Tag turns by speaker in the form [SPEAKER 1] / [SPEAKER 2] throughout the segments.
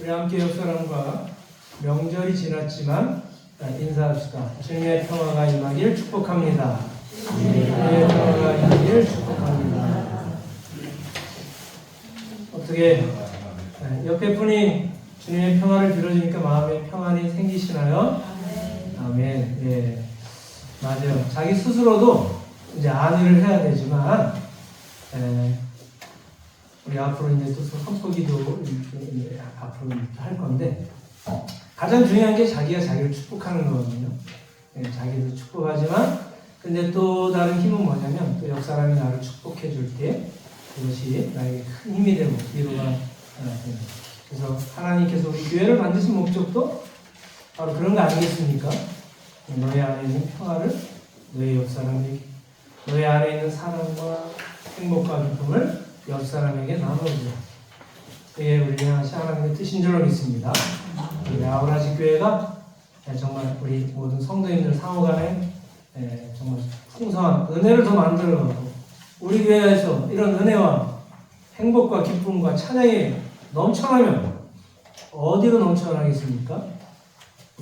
[SPEAKER 1] 우리 함께 옆 사람과 명절이 지났지만 인사합시다. 주님의 평화가 임하길 축복합니다. 주님의 평화가 임하길 축복합니다. 어떻게 옆에 분이 주님의 평화를 빌어주니까 마음에 평안이 생기시나요? 아멘. 예, 맞아요. 자기 스스로도 이제 안위를 해야 되지만 우리 앞으로 이제 또 선포기도 앞으로 할 건데 가장 중요한 게 자기가 자기를 축복하는 거거든요. 자기도 축복하지만 근데 또 다른 힘은 뭐냐면 또 옆 사람이 나를 축복해 줄 때 그것이 나에게 큰 힘이 되고 위로가 됩니다. 그래서 하나님께서 우리 교회를 만드신 목적도 바로 그런 거 아니겠습니까? 너희 안에 있는 평화를 너희 옆 사람에게, 너희 안에 있는 사랑과 행복과 기쁨을 옆 사람에게 나눠주자. 그게 우리 하나님의 뜻인 줄로 믿습니다. 우리 아우라지 교회가 정말 우리 모든 성도님들 상호간에 정말 풍성한 은혜를 더 만들어가고 우리 교회에서 이런 은혜와 행복과 기쁨과 찬양이 넘쳐나면 어디로 넘쳐나겠습니까?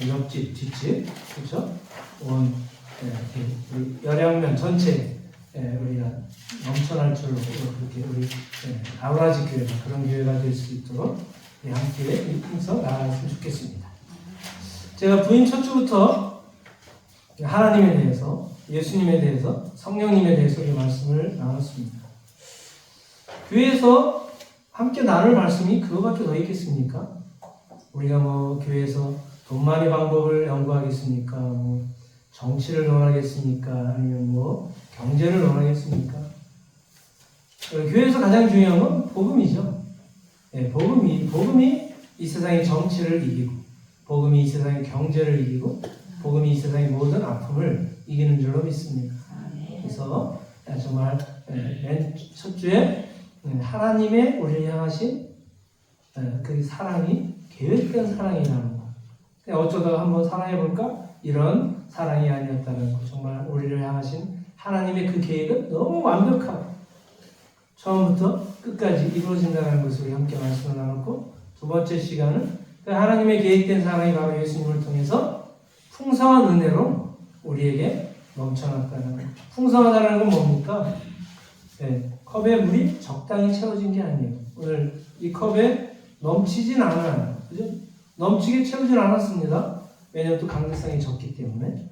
[SPEAKER 1] 옆집, 뒷집, 그렇죠? 우리 열양면 전체 우리가 넘쳐날 줄로 그렇게 우리 아우라지 교회가 그런 교회가 될 수 있도록 함께 이끌어서 나아갔으면 좋겠습니다. 제가 부임 첫 주부터 하나님에 대해서, 예수님에 대해서, 성령님에 대해서 이 말씀을 나눴습니다. 교회에서 함께 나눌 말씀이 그거밖에 더 있겠습니까? 우리가 교회에서 돈 많이 방법을 연구하겠습니까? 정치를 논하겠습니까? 아니면 경제를 논하겠습니까? 교회에서 가장 중요한 건 복음이죠. 복음이 이 세상의 정치를 이기고, 복음이 이 세상의 경제를 이기고, 복음이 이 세상의 모든 아픔을 이기는 줄로 믿습니다. 그래서 정말 맨 첫 주에 하나님의 우리를 향하신 그 사랑이 계획된 사랑이라는 거. 어쩌다가 한번 사랑해볼까? 이런 사랑이 아니었다는 거. 정말 우리를 향하신 하나님의 그 계획은 너무 완벽하고 처음부터 끝까지 이루어진다는 것을 우리 함께 말씀을 나눴고, 두 번째 시간은 그 하나님의 계획된 사랑이 바로 예수님을 통해서 풍성한 은혜로 우리에게 넘쳐났다는 것. 풍성하다는 건 뭡니까? 컵에 물이 적당히 채워진 게 아니에요. 오늘 이 컵에 넘치진 않아요. 그죠? 넘치게 채우진 않았습니다. 왜냐하면 또 강도성이 적기 때문에.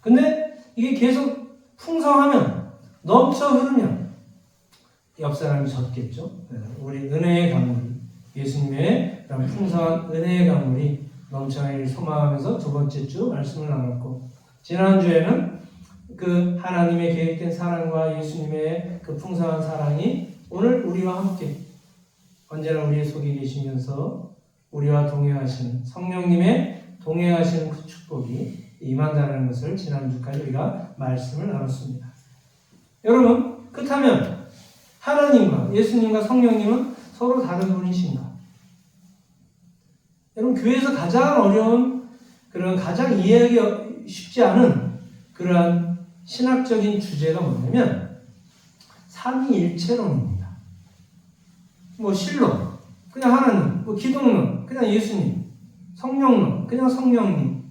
[SPEAKER 1] 근데 이게 계속 풍성하면, 넘쳐 흐르면 옆 사람이 젖겠죠. 우리 은혜의 강물이, 예수님의 풍성한 은혜의 강물이 넘쳐나기를 소망하면서 두 번째 주 말씀을 나눴고, 지난주에는 그 하나님의 계획된 사랑과 예수님의 그 풍성한 사랑이 오늘 우리와 함께 언제나 우리의 속에 계시면서 우리와 동행하시는 성령님의 동행하시는 그 축복이 임한다는 것을 지난주까지 우리가 말씀을 나눴습니다. 여러분, 그렇다면 하나님과 예수님과 성령님은 서로 다른 분이신가? 여러분, 교회에서 가장 어려운, 그런 가장 이해하기 쉽지 않은 그러한 신학적인 주제가 뭐냐면 삼위일체론입니다. 신론, 그냥 하나님, 기독론, 그냥 예수님, 성령론, 그냥 성령님,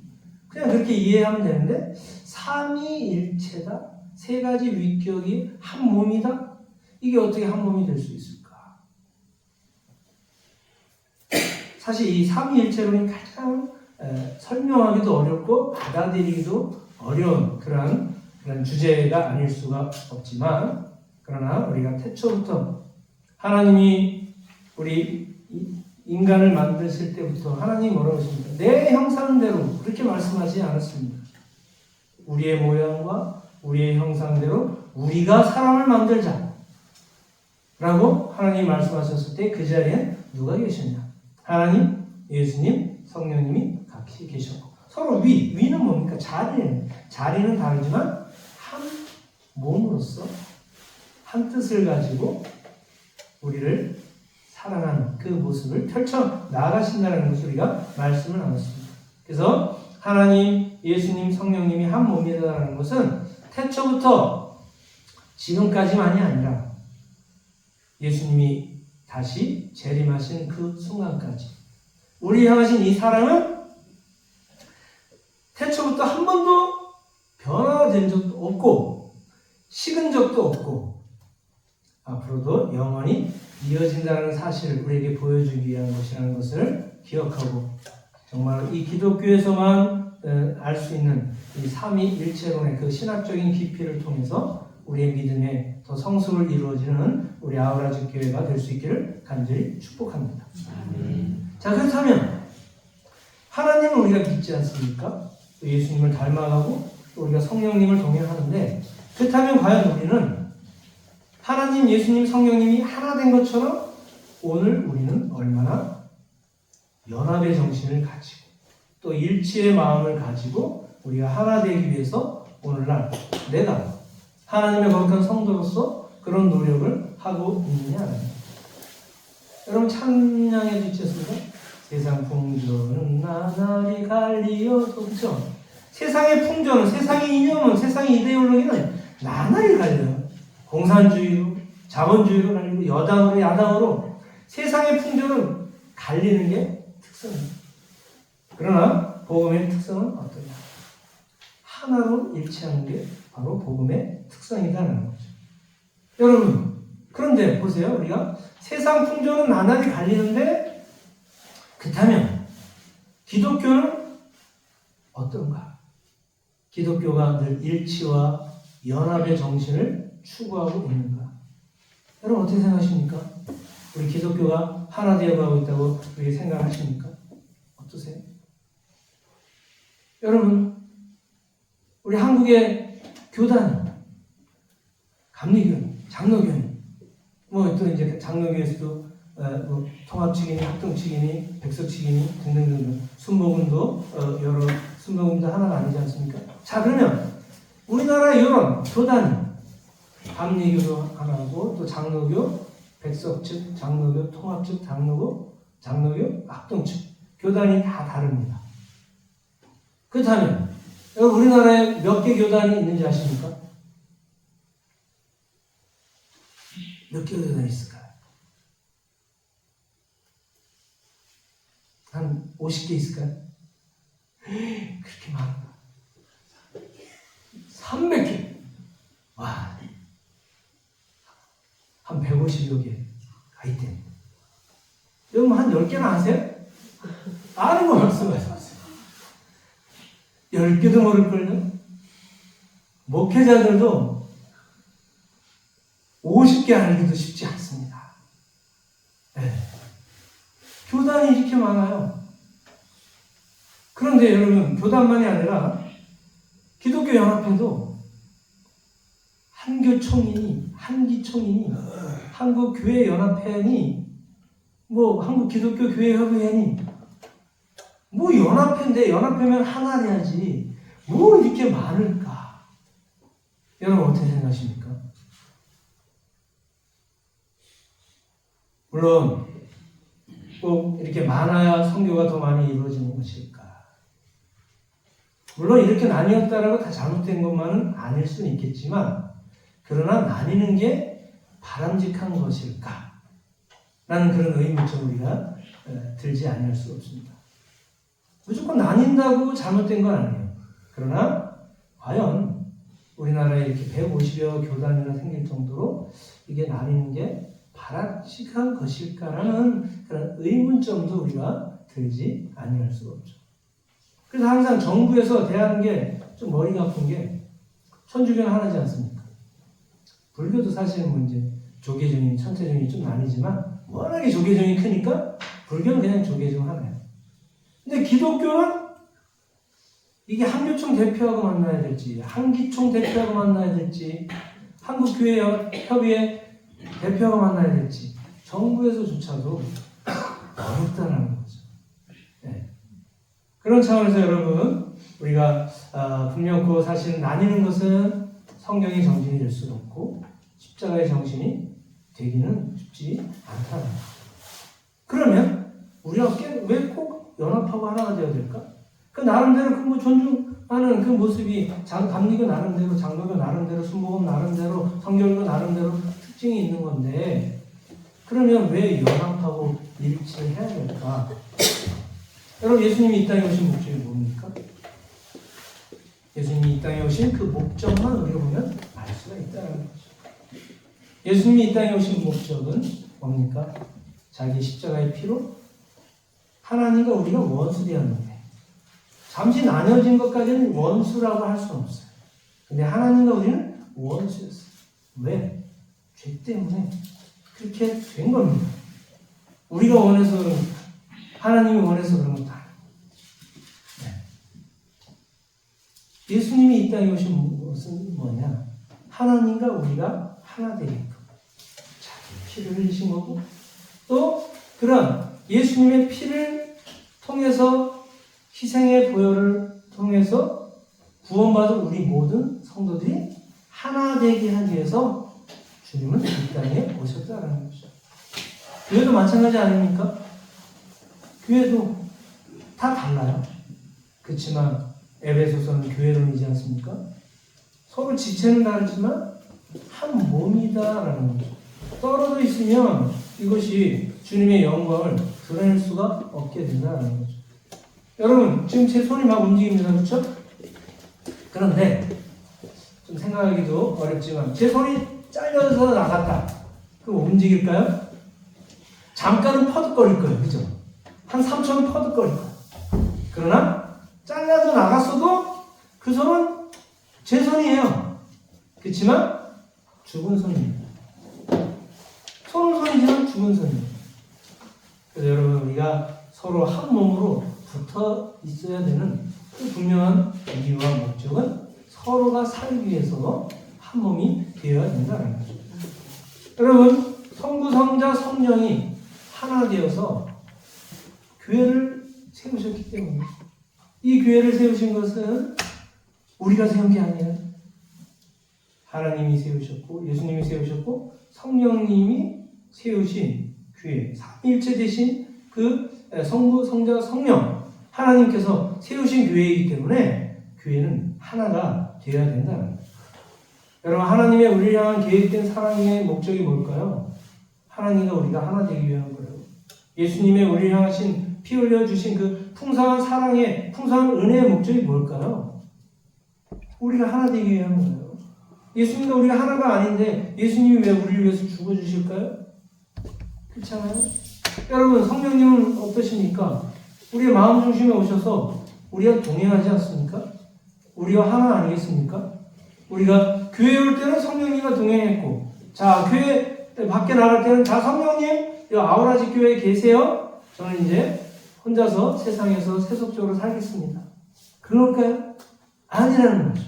[SPEAKER 1] 그냥 그렇게 이해하면 되는데 삼위일체다? 세 가지 위격이 한 몸이다? 이게 어떻게 한 몸이 될 수 있을까? 사실 이 삼위일체론이 가장 설명하기도 어렵고 받아들이기도 어려운 그런 주제가 아닐 수가 없지만, 그러나 우리가 태초부터 하나님이 우리 인간을 만드실 때부터 하나님이 뭐라고 하십니까? 내 형상대로 그렇게 말씀하지 않았습니다. 우리의 모양과 우리의 형상대로 우리가 사람을 만들자 라고 하나님이 말씀하셨을 때 그 자리에 누가 계셨냐? 하나님, 예수님, 성령님이 같이 계셨고, 서로 위는 뭡니까? 자리는 다르지만 한 몸으로서 한 뜻을 가지고 우리를 사랑하는 그 모습을 펼쳐 나가신다는 것을 우리가 말씀을 나눴습니다. 그래서 하나님, 예수님, 성령님이 한 몸이라는 것은 태초부터 지금까지만이 아니라 예수님이 다시 재림하신 그 순간까지 우리 향하신 이 사랑은 태초부터 한 번도 변화된 적도 없고 식은 적도 없고 앞으로도 영원히 이어진다는 사실을 우리에게 보여주기 위한 것이라는 것을 기억하고 정말 이 기독교에서만 알 수 있는 이 삼위일체론의 그 신학적인 깊이를 통해서 우리의 믿음에 더 성숙을 이루어지는 우리 아우라집 교회가 될 수 있기를 간절히 축복합니다. 자, 그렇다면 하나님을 우리가 믿지 않습니까? 또 예수님을 닮아가고 또 우리가 성령님을 동행하는데 그렇다면 과연 우리는 하나님, 예수님, 성령님이 하나 된 것처럼 오늘 우리는 얼마나 연합의 정신을 가지고 또 일치의 마음을 가지고 우리가 하나 되기 위해서 오늘날 내가 하나님의 거룩한 성도로서 그런 노력을 하고 있느냐. 여러분 찬양에도 있지 않습니까? 세상 풍조는 나날이 갈리어도 그렇죠? 세상의 풍조는 세상의 이념은 세상의 이데올로기는 나날이 갈려요. 공산주의로 자본주의로 갈리고 여당으로 야당으로 세상의 풍조는 갈리는 게 특성입니다. 그러나 복음의 특성은 어떠냐? 하나로 일치하는 게 바로 복음의 특성이라는 거죠. 여러분 그런데 보세요. 우리가 세상 풍조는 나날이 갈리는데 그렇다면 기독교는 어떤가? 기독교가 늘 일치와 연합의 정신을 추구하고 있는가? 여러분 어떻게 생각하십니까? 우리 기독교가 하나 되어가고 있다고 그렇게 생각하십니까? 어떠세요? 여러분 우리 한국의 교단, 감리교회, 장로교회, 뭐 또 이제 장로교회에서도 뭐 통합측이니 합동측이니 백석측이니 등등등등 순복음도 여러 순복음도 하나가 아니지 않습니까? 자 그러면 우리나라의 이런 교단이 감리교도 하나고 또 장로교, 백석측, 장로교, 통합측, 장로교, 합동측 교단이 다 다릅니다. 그렇다면 우리나라에 몇 개 교단이 있는지 아십니까? 몇 개 교단이 있을까요? 한 50개 있을까요? 그렇게 많아. 300개. 와. 한 150여 개가 있대. 여러분 한 10개나 아세요? 아는 거 말씀하세요. 10개도 모를걸요? 목회자들도 50개 알기도 쉽지 않습니다. 네. 교단이 이렇게 많아요. 그런데 여러분, 교단만이 아니라 기독교 연합회도 한기총이니, 한국교회연합회니, 뭐 한국기독교교회협의회니, 뭐 연합회인데 연합회면 하나 돼야지 뭐 이렇게 많을까? 여러분 어떻게 생각하십니까? 물론 꼭 이렇게 많아야 선교가 더 많이 이루어지는 것일까? 물론 이렇게 나뉘었다라고 다 잘못된 것만은 아닐 수는 있겠지만 그러나 나뉘는 게 바람직한 것일까? 라는 그런 의문점 우리가 들지 않을 수 없습니다. 무조건 나뉜다고 잘못된 건 아니에요. 그러나 과연 우리나라에 이렇게 150여 교단이나 생길 정도로 이게 나뉘는 게 바람직한 것일까라는 그런 의문점도 우리가 들지 아니할 수가 없죠. 그래서 항상 정부에서 대하는 게 좀 머리가 아픈 게 천주교는 하나지 않습니까? 불교도 사실은 뭐 이제 조계종이, 천태종이 좀 나뉘지만 워낙에 조계종이 크니까 불교는 그냥 조계종 하나예요. 근데 기독교는 이게 한교총 대표하고 만나야 될지, 한기총 대표하고 만나야 될지, 한국교회협의회 대표하고 만나야 될지 정부에서조차도 어렵다는 거죠. 네. 그런 차원에서 여러분 우리가 분명코 사실 나뉘는 것은 성경의 정신이 될 수도 없고 십자가의 정신이 되기는 쉽지 않다는 거죠. 그러면 우리가 왜 꼭 연합하고 하나가 되어야 될까? 그 나름대로 그 뭐 존중하는 그 모습이 감리교 나름대로, 장로교 나름대로, 순복음 나름대로, 성결교 나름대로 특징이 있는 건데 그러면 왜 연합하고 일치를 해야 될까? 여러분, 예수님이 이 땅에 오신 목적이 뭡니까? 예수님이 이 땅에 오신 그 목적만 우리가 보면 알 수가 있다는 거죠. 예수님이 이 땅에 오신 목적은 뭡니까? 자기 십자가의 피로 하나님과 우리가 원수되었는데, 잠시 나뉘어진 것까지는 원수라고 할 수는 없어요. 근데 하나님과 우리는 원수였어요. 왜? 죄 때문에 그렇게 된 겁니다. 우리가 원해서 그런 것, 하나님이 원해서 그런 것도 아니고. 네. 예수님이 이 땅에 오신 것은 뭐냐? 하나님과 우리가 하나 되게끔 자기 피를 흘리신 거고, 또 그런 예수님의 피를 통해서, 희생의 보혈을 통해서 구원받은 우리 모든 성도들이 하나 되게 하기 위해서 주님은 이 땅에 오셨다는 거죠. 교회도 마찬가지 아닙니까? 교회도 다 달라요. 그렇지만 에베소서는 교회론이지 않습니까? 서로 지체는 다르지만 한 몸이다라는 거죠. 떨어져 있으면 이것이 주님의 영광을 드러낼 수가 없게 된다는 거죠. 여러분, 지금 제 손이 막 움직입니다. 그렇죠? 그런데 좀 생각하기도 어렵지만 제 손이 잘려서 나갔다. 그럼 움직일까요? 잠깐은 퍼득거릴 거예요. 그죠? 한 3초는 퍼득거릴 거예요. 그러나 잘려서 나갔어도 그 손은 제 손이에요. 그렇지만 죽은 손입니다. 손은 손이지만 죽은 손이에요. 그래서 여러분, 우리가 서로 한 몸으로 붙어 있어야 되는 그 분명한 이유와 목적은 서로가 살기 위해서 한 몸이 되어야 된다는 거죠. 여러분, 성부, 성자, 성령이 하나 되어서 교회를 세우셨기 때문에, 이 교회를 세우신 것은 우리가 세운 게 아니에요. 하나님이 세우셨고, 예수님이 세우셨고, 성령님이 세우신 교회, 삼위일체 되신 그 성부, 성자, 성령, 하나님께서 세우신 교회이기 때문에 교회는 하나가 되어야 된다는 거예요. 여러분, 하나님의 우리를 향한 계획된 사랑의 목적이 뭘까요? 하나님과 우리가 하나 되기 위한 거예요. 예수님의 우리를 향하신 피 흘려주신 그 풍성한 사랑의, 풍성한 은혜의 목적이 뭘까요? 우리가 하나 되기 위한 거예요. 예수님과 우리가 하나가 아닌데 예수님이 왜 우리를 위해서 죽어주실까요? 그렇잖아요? 여러분, 성령님은 어떠십니까? 우리의 마음 중심에 오셔서 우리와 동행하지 않습니까? 우리와 하나 아니겠습니까? 우리가 교회에 올 때는 성령님과 동행했고, 자, 교회 밖에 나갈 때는, 자, 성령님, 이 아우라지 교회에 계세요? 저는 이제 혼자서 세상에서 세속적으로 살겠습니다. 그럴까요? 아니라는 거죠.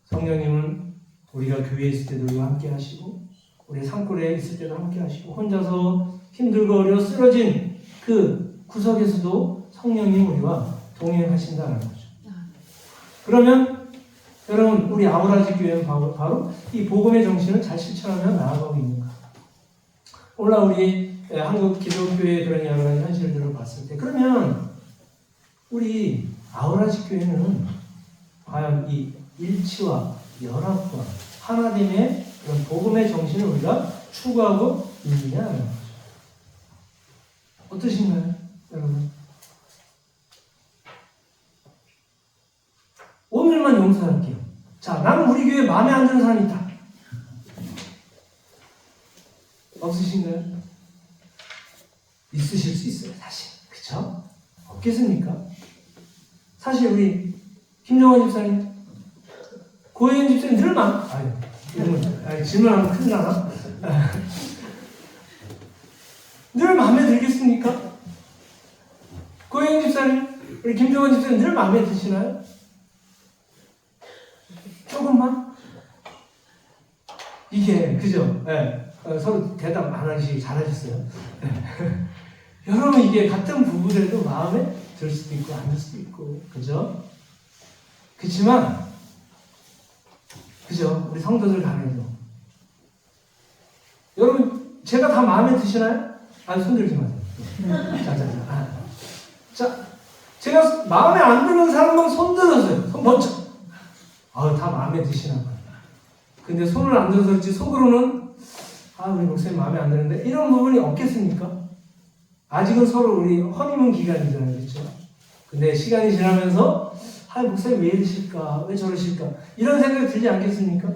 [SPEAKER 1] 성령님은 우리가 교회에 있을 때도 우리와 함께 하시고, 우리 산골에 있을 때도 함께 하시고, 혼자서 힘들고 어려워 쓰러진 그 구석에서도 성령님 우리와 동행하신다는 거죠. 그러면 여러분, 우리 아우라지 교회는 바로 이 복음의 정신을 잘 실천하며 나아가고 있는가? 오늘 우리 한국 기독교의 그런 여러 가지 현실들을 봤을 때, 그러면 우리 아우라지 교회는 과연 이 일치와 연합과 하나됨의 그런 복음의 정신을 우리가 추구하고 있느냐는 거죠. 어떠신가요, 여러분? 오늘만 용서할게요. 자, 나는 우리 교회 마음에 안 드는 사람이 있다. 없으신가요? 있으실 수 있어요, 사실. 그쵸? 없겠습니까? 사실 우리 김정원 집사님, 고혜연 집사님 늘 질문하면 큰일 나나? 늘 마음에 들겠습니까? 고혜연 집사님, 우리 김정원 집사님 늘 마음에 드시나요? 조금만? 이게, 그죠? 네. 서로 대답 안 하시기 잘하셨어요. 여러분, 이게 같은 부부라도 마음에 들 수도 있고, 안 들 수도 있고, 그죠? 그치만, 그죠? 우리 성도들 간에도. 여러분, 제가 다 마음에 드시나요? 아니, 손 들지 마세요. 자, 제가 마음에 안 드는 사람만 손 들었어요. 손 번쩍. 다 마음에 드시나 봐요. 근데 손을 안 들어서 그렇지 속으로는 우리 목사님 마음에 안 드는데 이런 부분이 없겠습니까? 아직은 서로 우리 허니문 기간이잖아요. 그렇죠? 근데 시간이 지나면서 목사님 왜 이러실까? 왜 저러실까? 이런 생각이 들지 않겠습니까?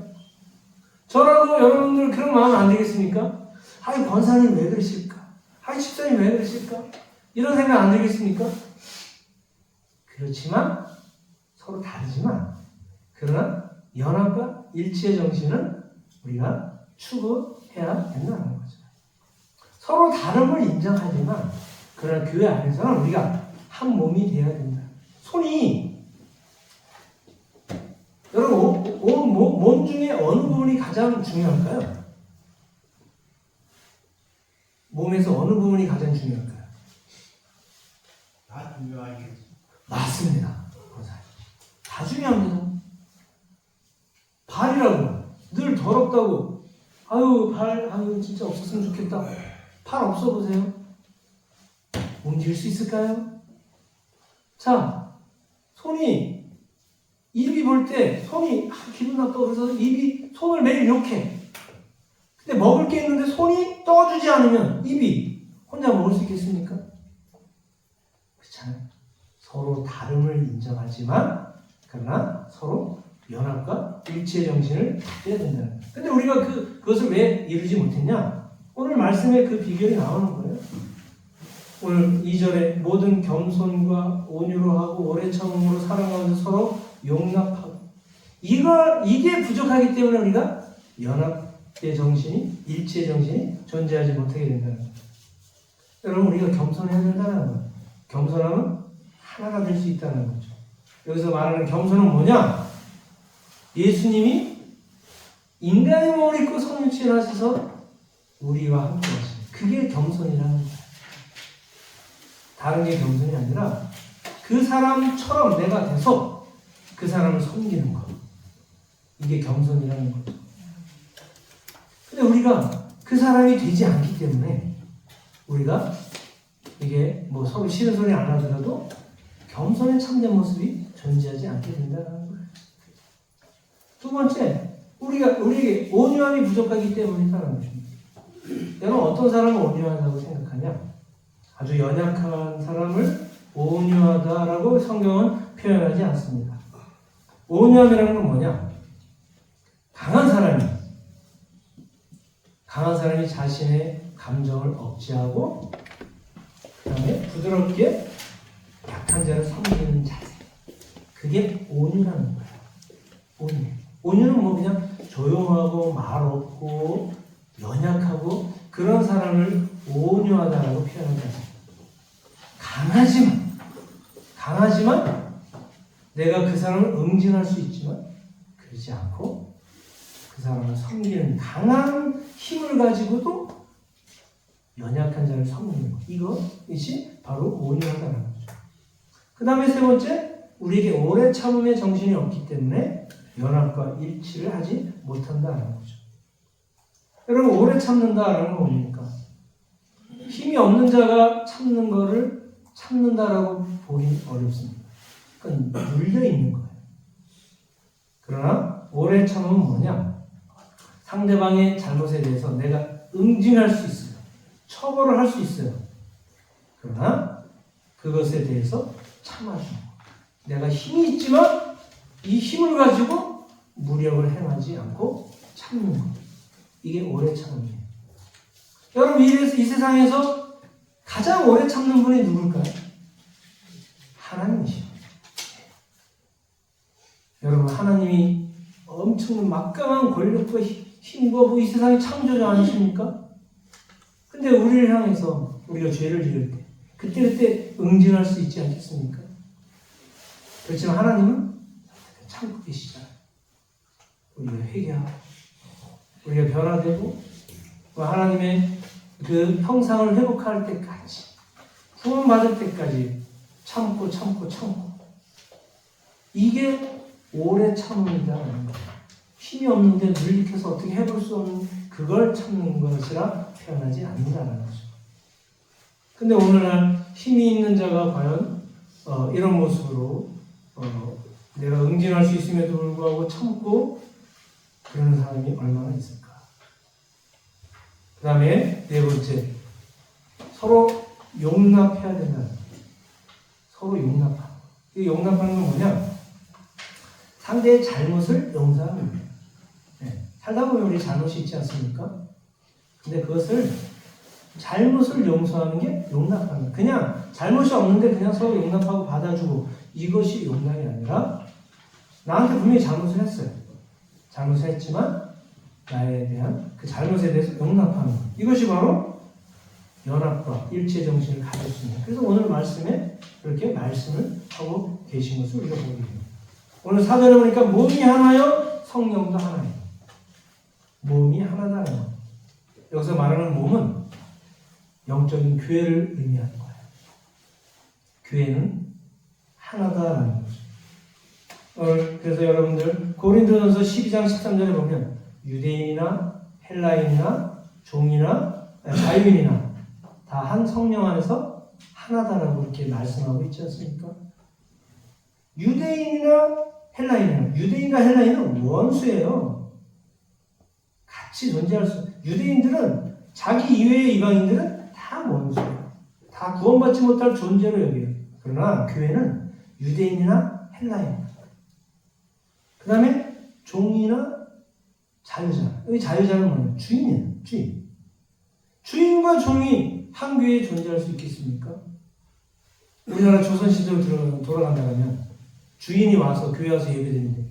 [SPEAKER 1] 저라도 여러분들 그런 마음 안 들겠습니까? 권사님 왜 그러실까? 집사님 왜 그러실까? 이런 생각 안 들겠습니까? 그렇지만 서로 다르지만 그러나 연합과 일치의 정신은 우리가 추구해야 된다는 거죠. 서로 다름을 인정하지만 그러나 교회 안에서는 우리가 한 몸이 되어야 된다. 손이 여러분 몸 중에 어느 부분이 가장 중요할까요? 몸에서 어느 부분이 가장 중요할까요?
[SPEAKER 2] 다 중요하겠죠.
[SPEAKER 1] 맞습니다. 다 중요합니다. 발이라고 늘 더럽다고 발 진짜 없었으면 좋겠다. 팔 없어 보세요. 움직일 수 있을까요? 자, 입이 볼 때 손이 기분 나빠 그래서 손을 매일 욕해. 근데 먹을 게 있는데 손이 떠주지 않으면 입이 혼자 먹을 수 있겠습니까? 그렇잖아요. 서로 다름을 인정하지만 그러나 서로 연합과 일치의 정신을 갖게 된다는 거예요. 근데 우리가 그것을 왜 이루지 못했냐? 오늘 말씀에 그 비결이 나오는 거예요. 오늘 2절에 모든 겸손과 온유로 하고 오래 참음으로 사랑하면서 서로 용납하고 이게 부족하기 때문에 우리가 연합의 정신이 일치의 정신이 존재하지 못하게 된다는 거예요. 여러분 우리가 겸손해야 된다는 거예요. 겸손하면 하나가 될 수 있다는 거죠. 여기서 말하는 겸손은 뭐냐? 예수님이 인간의 몸을 입고 성육신을 하셔서 우리와 함께 하시는 그게 겸손이라는 거예요. 다른 게 겸손이 아니라 그 사람처럼 내가 돼서 그 사람을 섬기는 것. 이게 겸손이라는 거죠. 근데 우리가 그 사람이 되지 않기 때문에 우리가 이게 서로 싫은 소리 안 하더라도 겸손의 참된 모습이 존재하지 않게 된다는 거예요. 두 번째, 우리에게 온유함이 부족하기 때문이라는 것입니다. 여러분 어떤 사람은 온유하다고 생각하냐? 아주 연약한 사람을 온유하다라고 성경은 표현하지 않습니다. 온유함이라는 건 뭐냐? 강한 사람이 자신의 감정을 억제하고 그 다음에 부드럽게 약한 자를 섬기는 자세. 그게 온유라는 거예요. 온유는 그냥 조용하고 말 없고 연약하고 그런 사람을 온유하다라고 표현하는 거예요. 강하지만 내가 그 사람을 응징할 수 있지만 그러지 않고 그 사람을 섬기는 강한 힘을 가지고도 연약한 자를 섬기는 것. 이것이 바로 온유하다는 거죠. 그 다음에 세 번째, 우리에게 오래 참음의 정신이 없기 때문에 연합과 일치를 하지 못한다는 거죠. 여러분 오래 참는다라는 건 뭡니까? 힘이 없는 자가 참는 거를 참는다라고 보기 어렵습니다. 그건 눌려있는 거예요. 그러나 오래 참음은 뭐냐? 상대방의 잘못에 대해서 내가 응징할 수 있어요. 처벌을 할 수 있어요. 그러나 그것에 대해서 참아주는 거예요. 내가 힘이 있지만 이 힘을 가지고 무력을 행하지 않고 참는 거예요. 이게 오래 참음이에요. 여러분 이 세상에서 가장 오래 참는 분이 누굴까요? 하나님이시죠. 여러분 하나님이 엄청 막강한 권력과 힘과 이 세상의 창조자 아니십니까? 근데 우리를 향해서 우리가 죄를 지을 때 그때 응징할 수 있지 않겠습니까? 그렇지만 하나님은 참고 계시잖아요. 우리가 회개하고 우리가 변화되고 하나님의 그 형상을 회복할 때까지 구원받을 때까지 참고 이게 오래 참음이다라는 거예요. 힘이 없는데 물리켜서 어떻게 해볼 수 없는 그걸 참는 것이라 표현하지 않는다는 거죠. 근데 오늘날 힘이 있는 자가 과연 이런 모습으로 내가 응징할 수 있음에도 불구하고 참고 그러는 사람이 얼마나 있을까? 그 다음에 네 번째, 서로 용납해야 된다. 서로 용납하고. 이 용납하는 건 뭐냐? 상대의 잘못을 용서하는 거예요. 네. 살다 보면 우리 잘못이 있지 않습니까? 근데 그것을 잘못을 용서하는 게 용납하는 거예요. 그냥 잘못이 없는데 그냥 서로 용납하고 받아주고 이것이 용납이 아니라 나한테 분명히 잘못을 했어요. 잘못을 했지만 나에 대한 그 잘못에 대해서 용납하는 것. 이것이 바로 연합과 일체 정신을 가질 수 있는. 그래서 오늘 말씀에 그렇게 말씀을 하고 계신 것을 우리가 보게 됩니다. 오늘 4절에 보니까 몸이 하나요, 성령도 하나예요. 몸이 하나다는 것. 여기서 말하는 몸은 영적인 교회를 의미하는 거예요. 교회는 하나다라는 거죠. 그래서 여러분들 고린도전서 12장 13절에 보면 유대인이나 헬라인이나 종이나 자유인이나 다 한 성령 안에서 하나다라고 이렇게 말씀하고 있지 않습니까? 유대인이나 헬라인이나 유대인과 헬라인은 원수예요. 같이 존재할 수. 유대인들은 자기 이외의 이방인들은 다 원수예요. 다 구원받지 못할 존재로 여겨요. 그러나 교회는 유대인이나 헬라인. 그 다음에 종이나 자유자. 여기 자유자는 뭐예요? 주인이에요. 주인. 주인과 종이 한 교회에 존재할 수 있겠습니까? 우리나라 조선시대로 돌아간다면 주인이 와서 교회 와서 예배드리는데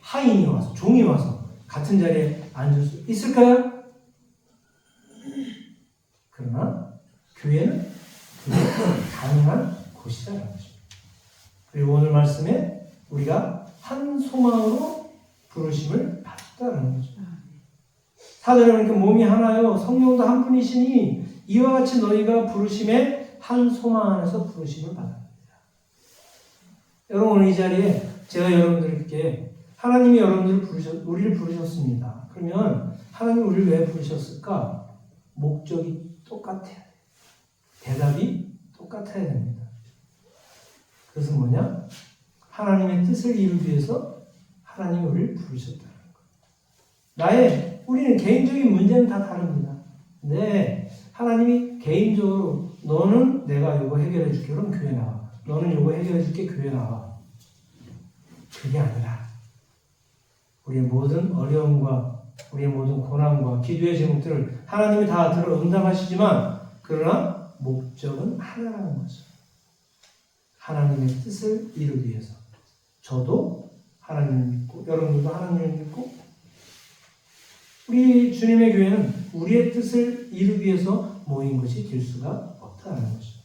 [SPEAKER 1] 하인이 와서 종이 와서 같은 자리에 앉을 수 있을까요? 그러나 교회는 가능한 곳이라는 거죠. 그리고 오늘 말씀에 우리가 한 소망으로 부르심을 받았다는 거죠. 4절에 보니까 몸이 하나요 성령도 한 분이시니 이와 같이 너희가 부르심에 한 소망 안에서 부르심을 받았습니다. 여러분 오늘 이 자리에 제가 여러분들께 하나님이 우리를 부르셨습니다. 그러면 하나님이 우리를 왜 부르셨을까? 목적이 똑같아야 돼요. 대답이 똑같아야 됩니다. 그것은 뭐냐? 하나님의 뜻을 이루기 위해서 하나님이 우리를 부르셨다는 거예요. 우리는 개인적인 문제는 다 다릅니다. 근데 하나님이 개인적으로 너는 내가 이거 해결해 줄게. 그럼 교회 나와. 너는 이거 해결해 줄게. 교회 나와. 그게 아니라 우리의 모든 어려움과 우리의 모든 고난과 기도의 제목들을 하나님이 다 들어 응답하시지만 그러나 목적은 하나라는 거죠. 하나님의 뜻을 이루기 위해서. 저도 하나님을 믿고 여러분들도 하나님을 믿고 우리 주님의 교회는 우리의 뜻을 이루기 위해서 모인 것이 될 수가 없다는 거죠.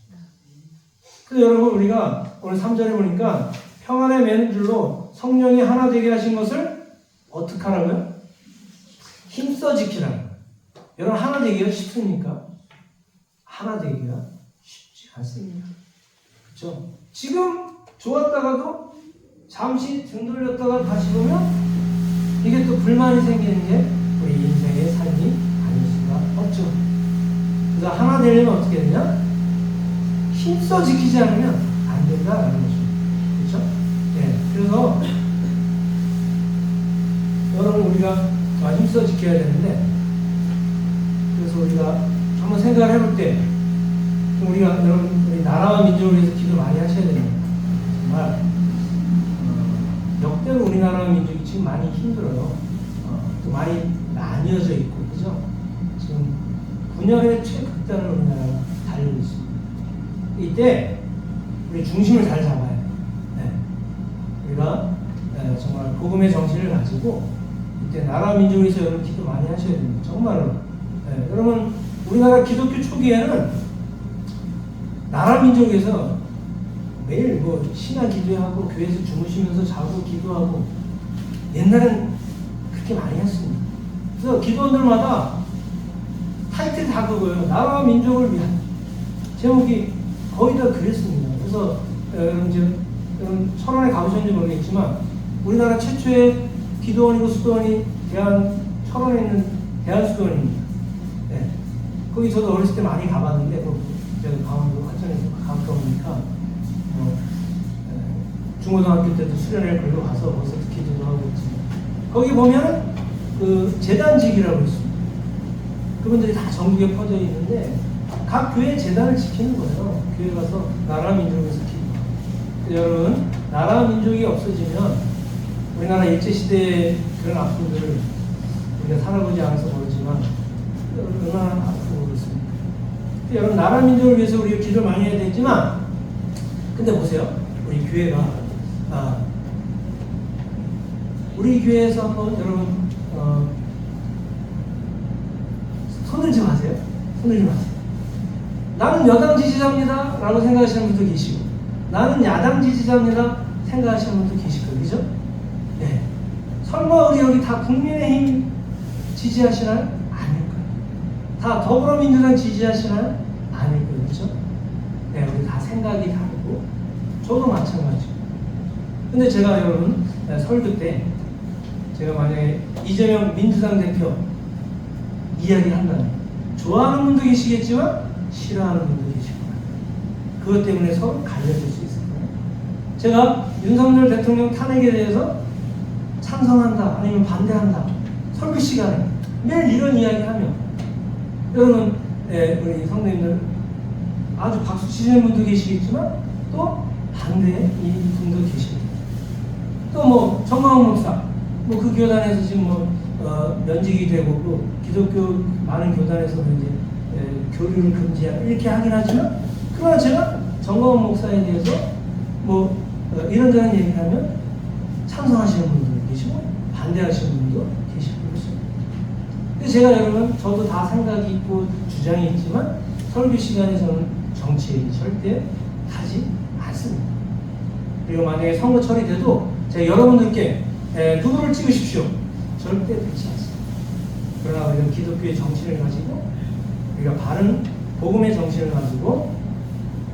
[SPEAKER 1] 그래서 여러분 우리가 오늘 3절에 보니까 평안의 맨줄로 성령이 하나 되게 하신 것을 어떻게 하라고요? 힘써 지키라는 거예요. 여러분 하나 되기가 쉽습니까? 하나 되기가 쉽지 않습니다. 그렇죠? 지금 좋았다가도 잠시 등 돌렸다가 다시 보면 이게 또 불만이 생기는 게 우리 인생의 삶이 아닐 수가 없죠. 그래서 하나 되려면 어떻게 되냐? 힘써 지키지 않으면 안 된다라는 거죠. 그렇죠? 네. 그래서 여러분 우리가 힘써 지켜야 되는데 그래서 우리가 한번 생각을 해볼 때 우리가 여러분 우리 나라와 민족을 위해서 기도 많이 하셔야 됩니다. 정말 역대로 우리나라와 민족이 지금 많이 힘들어요. 또 많이 나뉘어져 있고 그죠? 지금 분열의 최극단을 우리나라가 달리고 있습니다. 이때 우리 중심을 잘 잡아야 돼요. 네. 우리가 정말 복음의 정신을 가지고 이때 나라 민족을 위해서 여러분 기도 많이 하셔야 됩니다. 정말로. 네. 여러분 우리나라 기독교 초기에는 나라 민족에서 매일 신앙 기도하고 교회에서 주무시면서 자고 기도하고 옛날엔 그렇게 많이 했습니다. 그래서 기도원들마다 타이틀 다 그거예요. 나라와 민족을 위한 제목이 거의 다 그랬습니다. 그래서 여러분 철원에 가보셨는지 모르겠지만 우리나라 최초의 기도원이고 수도원이 철원에 있는 대한수도원입니다. 네. 거기 저도 어렸을 때 많이 가봤는데 제가 강원도 화천에서 가까우니까 중고등학교 때도 수련회를 걸로 가서 거기서 기도도 하고 있습니다. 거기 보면 그 재단직이라고 있습니다. 그분들이 다 전국에 퍼져 있는데 각 교회 재단을 지키는 거예요. 교회 가서 나라 민족을 지키는 거예요. 여러분, 나라 민족이 없어지면 우리나라 일제시대의 그런 아픔들을 우리가 살아보지 않아서 모르지만 얼마나 아프고 그렇습니까? 여러분, 나라 민족을 위해서 우리가 기도를 많이 해야 되지만, 근데 보세요. 우리 교회가 우리 교회에서 한번 여러분 손을 좀 하세요. 손을 좀 하세요. 나는 여당 지지자입니다 라고 생각하시는 분도 계시고, 나는 야당 지지자입니다 생각하시는 분도 계실 거예요. 그죠? 네. 설마 우리 여기 다 국민의힘 지지하시나요? 아닐 거예요. 다 더불어민주당 지지하시나요? 아닐 거예요. 그죠? 네, 우리 다 생각이 다르고, 저도 마찬가지고. 근데 제가 여러분, 설교 때 제가 만약에 이재명 민주당 대표 이야기를 한다면 좋아하는 분도 계시겠지만 싫어하는 분도 계실 거예요. 그것 때문에 서로 갈려질 수 있을 거예요. 제가 윤석열 대통령 탄핵에 대해서 찬성한다 아니면 반대한다 설교 시간에 매일 이런 이야기하면 여러분, 우리 성도님들 아주 박수 치시는 분도 계시겠지만 또 반대의 분도 계시겠죠. 또 뭐 정광훈 목사 뭐 그 교단에서 지금 면직이 되고 또 기독교 많은 교단에서는 이제 교류를 금지하고 이렇게 하긴 하지만, 그러나 제가 정광훈 목사에 대해서 이런저런 얘기를 하면 찬성하시는 분도 계시고 반대하시는 분도 계시고 그렇습니다. 근데 제가 여러분, 저도 다 생각이 있고 주장이 있지만 설교 시간에서는 정치 얘기 절대 하지 않습니다. 그리고 만약에 선거철이 돼도 제가 여러분들께 누구를 찍으십시오 절대 그렇지 않습니다. 그러나 우리가 기독교의 정신을 가지고, 우리가 바른 복음의 정신을 가지고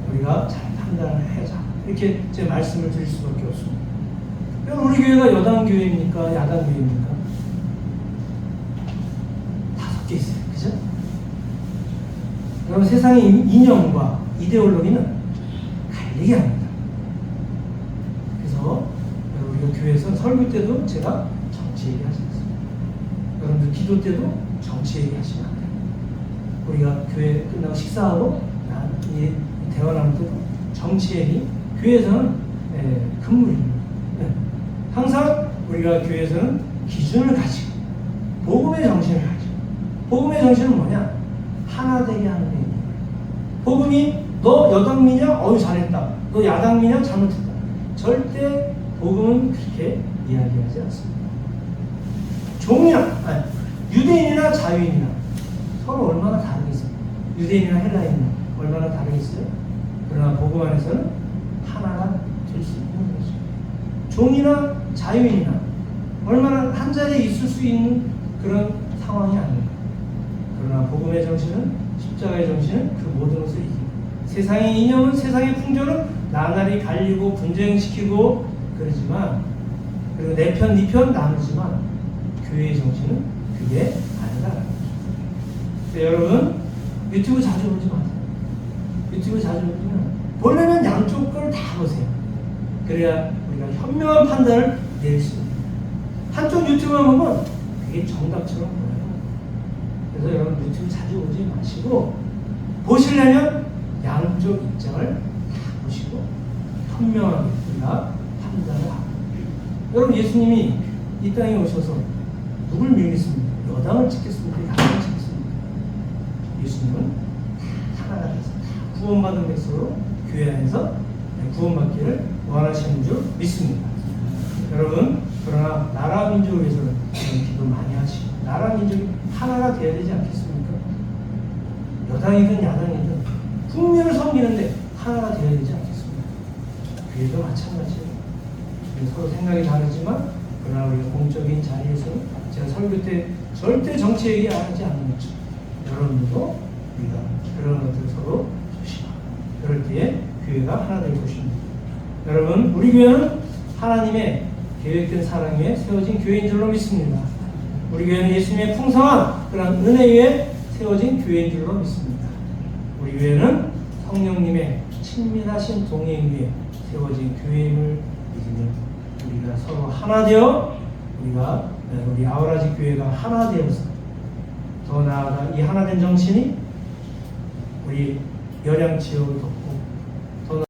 [SPEAKER 1] 우리가 잘 판단을 해자, 이렇게 제 말씀을 드릴 수밖에 없습니다. 우리 교회가 여당 교회입니까? 야당 교회입니까? 5개 있어요. 그죠? 여러분, 세상의 이념과 이데올로기는 갈리게 합니다. 그래서 우리가 교회에서 설교 때도 제가 정치 얘기하지 않습니다. 여러분들 기도 때도 정치 얘기하시면 안 돼요. 우리가 교회 끝나고 식사하고 이 대화 나눌 때도 정치 얘기, 교회에서는 금물입니다. 항상 우리가 교회에서는 기준을 가지고 복음의 정신을 가지고, 복음의 정신은 뭐냐? 하나 되게 하는 얘기예요. 복음이 너 여당미냐? 어이 잘했다. 너 야당미냐? 잘못했다. 절대 복음은 그렇게 이야기하지 않습니다. 유대인이나 자유인이나 서로 얼마나 다르겠어요? 유대인이나 헬라인이나 얼마나 다르겠어요? 그러나 복음 안에서는 하나가 될 수 있는 거죠. 종이나 자유인이나 얼마나 한 자리에 있을 수 있는 그런 상황이 아닙니다. 그러나 복음의 정신은, 십자가의 정신은 그 모든 것을 이깁니다. 세상의 이념은, 세상의 풍조는 나날이 갈리고 분쟁시키고 그러지만, 그리고 내 편, 네 편 나누지만 교회의 정신은 그게 아니다라는 거죠. 여러분, 유튜브 자주 보지 마세요. 유튜브 자주 보면 보려면 양쪽 걸 다 보세요. 그래야 우리가 현명한 판단을 내릴 수 있습니다. 한쪽 유튜브만 보면 그게 정답처럼 보여요. 그래서 여러분, 유튜브 자주 보지 마시고, 보시려면 양쪽 입장을 다 보시고 현명하게 우리가 판단을 하고. 여러분, 예수님이 이 땅에 오셔서 누굴 믿겠습니까? 여당을 찍겠습니까? 야당을 찍겠습니까? 예수님은 하나가 돼서 구원받은 백성으로 교회 안에서 구원받기를 원하시는 줄 믿습니다. 여러분, 그러나 나라 민족을 위해서는 기도 많이 하시고, 나라 민족이 하나가 되어야 되지 않겠습니까? 여당이든 야당이든 국민을 섬기는데 하나가 되어야 되지 않겠습니까? 교회도 마찬가지예요. 서로 생각이 다르지만, 그러나 우리가 공적인 자리에서는 제가 설교 때 절대 정치 얘기 안 하지 않는 것처럼 여러분들도 우리가 그런 것들 서로 조심하고, 그럴 때에 교회가 하나 될 것입니다. 여러분, 우리 교회는 하나님의 계획된 사랑 위에 세워진 교회인 줄로 믿습니다. 우리 교회는 예수님의 풍성한 그런 은혜 위에 세워진 교회인 줄로 믿습니다. 우리 교회는 성령님의 친밀하신 동행 위에 세워진 교회임을 믿으며 우리가 서로 하나 되어 우리 아우라지 교회가 하나 되어서 더 나아가 이 하나된 정신이 우리 열양 지역을 돕고